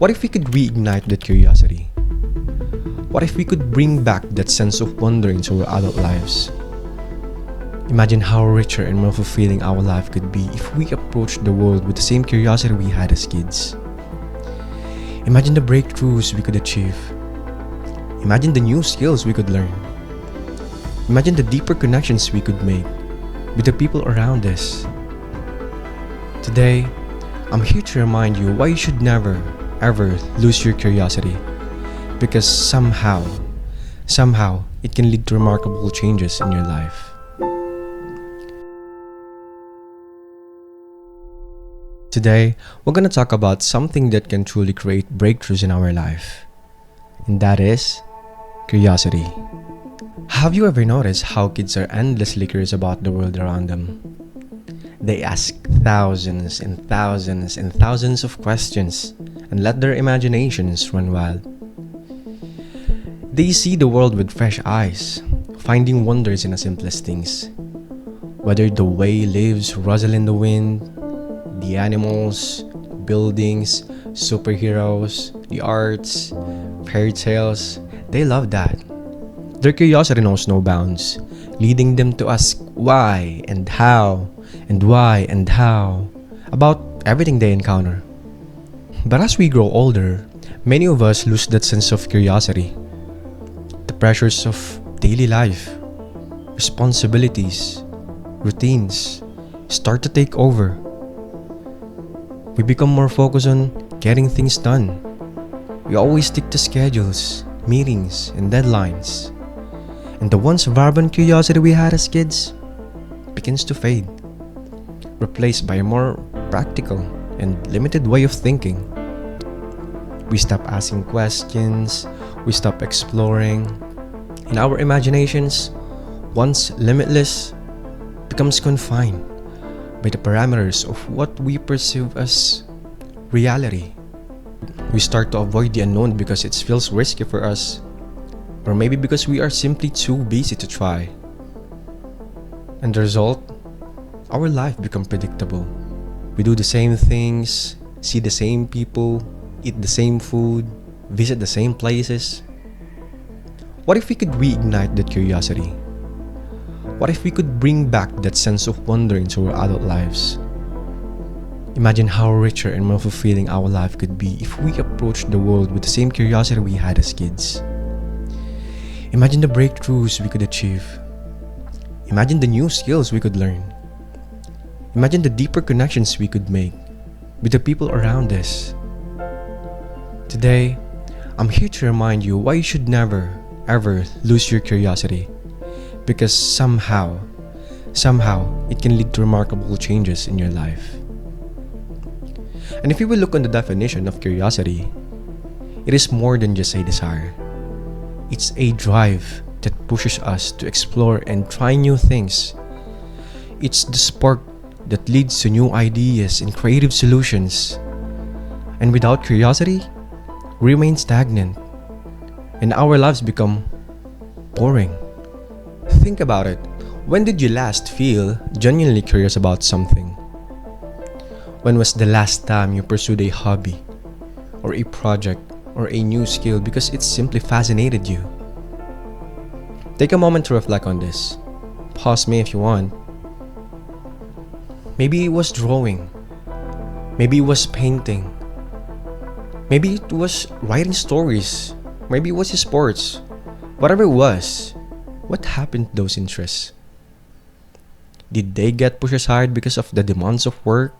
What if we could reignite that curiosity? What if we could bring back that sense of wonder into our adult lives? Imagine how richer and more fulfilling our life could be if we approached the world with the same curiosity we had as kids. Imagine the breakthroughs we could achieve. Imagine the new skills we could learn. Imagine the deeper connections we could make with the people around us. Today, I'm here to remind you why you should never, ever lose your curiosity. Because somehow, it can lead to remarkable changes in your life. Today, we're going to talk about something that can truly create breakthroughs in our life. And that is curiosity. Have you ever noticed how kids are endlessly curious about the world around them? They ask thousands and thousands and thousands of questions and let their imaginations run wild. They see the world with fresh eyes, finding wonders in the simplest things. Whether the way leaves rustle in the wind, the animals, buildings, superheroes, the arts, fairy tales, they love that. Their curiosity knows no bounds, leading them to ask why and how and why and how about everything they encounter. But as we grow older, many of us lose that sense of curiosity. The pressures of daily life, responsibilities, routines start to take over. We become more focused on getting things done. We always stick to schedules, meetings, and deadlines. And the once vibrant curiosity we had as kids begins to fade, replaced by a more practical and limited way of thinking. We stop asking questions, we stop exploring, and our imaginations, once limitless, becomes confined by the parameters of what we perceive as reality. We start to avoid the unknown because it feels risky for us, or maybe because we are simply too busy to try. And the result, our life becomes predictable. We do the same things, see the same people, eat the same food, visit the same places. What if we could reignite that curiosity? What if we could bring back that sense of wonder into our adult lives? Imagine how richer and more fulfilling our life could be if we approached the world with the same curiosity we had as kids. Imagine the breakthroughs we could achieve. Imagine the new skills we could learn. Imagine the deeper connections we could make with the people around us. Today, I'm here to remind you why you should never, ever lose your curiosity. Because somehow, it can lead to remarkable changes in your life. And if you will look on the definition of curiosity, it is more than just a desire. It's a drive that pushes us to explore and try new things. It's the spark that leads to new ideas and creative solutions. And without curiosity, we remain stagnant, and our lives become boring. Think about it. When did you last feel genuinely curious about something? When was the last time you pursued a hobby, or a project, or a new skill because it simply fascinated you? Take a moment to reflect on this. Pause me if you want. Maybe it was drawing. Maybe it was painting. Maybe it was writing stories. Maybe it was sports. Whatever it was, what happened to those interests? Did they get pushed aside because of the demands of work,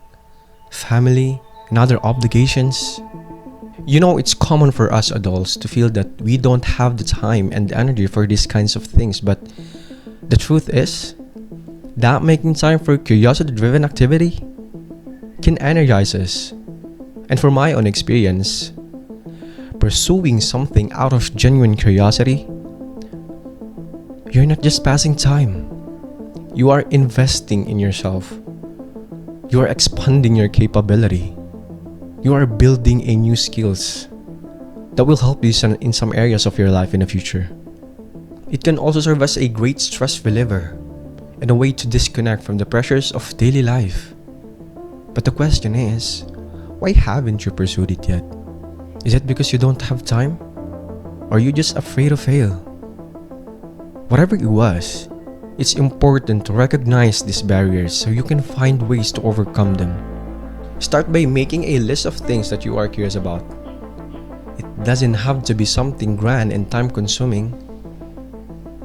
family, and other obligations? You know, it's common for us adults to feel that we don't have the time and energy for these kinds of things, but the truth is that making time for curiosity-driven activity can energize us. And from my own experience, pursuing something out of genuine curiosity, you're not just passing time. You are investing in yourself. You are expanding your capability. You are building a new skills that will help you in some areas of your life in the future. It can also serve as a great stress reliever and a way to disconnect from the pressures of daily life. But the question is, why haven't you pursued it yet? Is it because you don't have time? Or are you just afraid to fail? Whatever it was, it's important to recognize these barriers so you can find ways to overcome them. Start by making a list of things that you are curious about. It doesn't have to be something grand and time-consuming.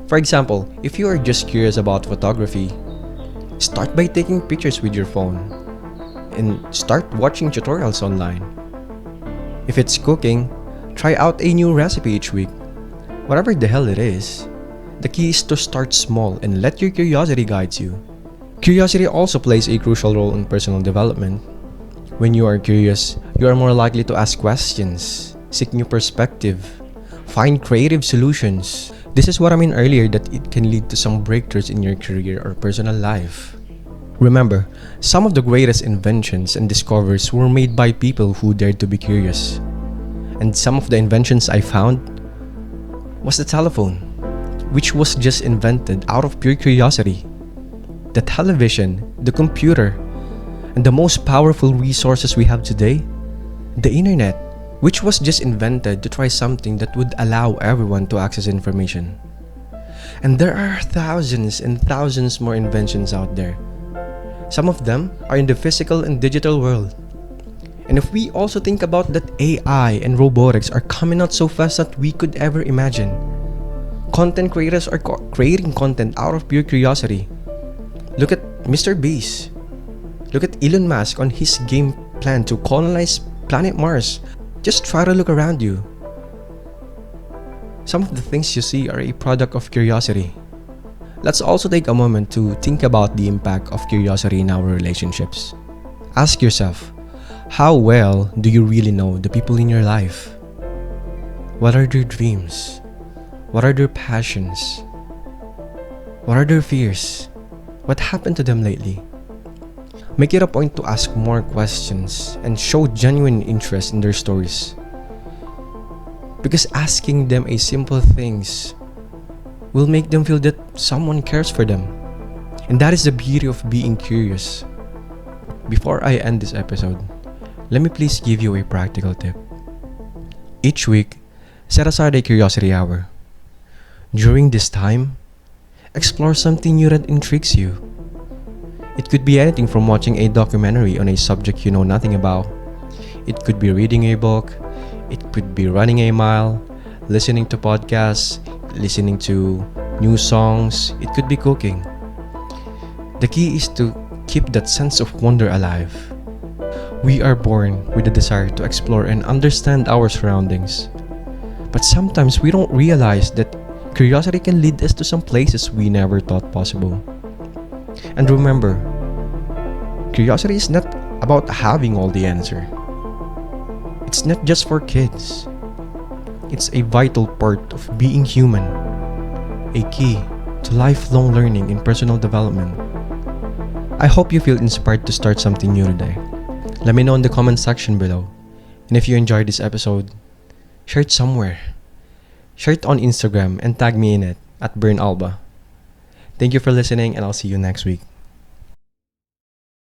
For example, if you are just curious about photography, start by taking pictures with your phone and start watching tutorials online. If it's cooking, try out a new recipe each week. Whatever the hell it is, the key is to start small and let your curiosity guide you. Curiosity also plays a crucial role in personal development. When you are curious, you are more likely to ask questions, seek new perspective, find creative solutions. This is what I mean earlier, that it can lead to some breakthroughs in your career or personal life. Remember, some of the greatest inventions and discoveries were made by people who dared to be curious. And some of the inventions I found was the telephone, which was just invented out of pure curiosity. The television, the computer, and the most powerful resources we have today, the internet, which was just invented to try something that would allow everyone to access information. And there are thousands and thousands more inventions out there. Some of them are in the physical and digital world. And if we also think about that AI and robotics are coming out so fast that we could ever imagine. Content creators are creating content out of pure curiosity. Look at Mr. Beast. Look at Elon Musk on his game plan to colonize planet Mars. Just try to look around you. Some of the things you see are a product of curiosity. Let's also take a moment to think about the impact of curiosity in our relationships. Ask yourself, how well do you really know the people in your life? What are their dreams? What are their passions? What are their fears? What happened to them lately? Make it a point to ask more questions and show genuine interest in their stories. Because asking them a simple things will make them feel that someone cares for them. And that is the beauty of being curious. Before I end this episode, let me please give you a practical tip. Each week, set aside a curiosity hour. During this time, explore something new that intrigues you. It could be anything from watching a documentary on a subject you know nothing about. It could be reading a book. It could be running a mile, listening to podcasts, listening to new songs. It could be cooking. The key is to keep that sense of wonder alive. We are born with a desire to explore and understand our surroundings. But sometimes we don't realize that curiosity can lead us to some places we never thought possible. And remember, curiosity is not about having all the answer. It's not just for kids. It's a vital part of being human, a key to lifelong learning and personal development. I hope you feel inspired to start something new today. Let me know in the comment section below. And if you enjoyed this episode, share it somewhere. Share it on Instagram and tag me in it at BurnAlba. Thank you for listening, and I'll see you next week.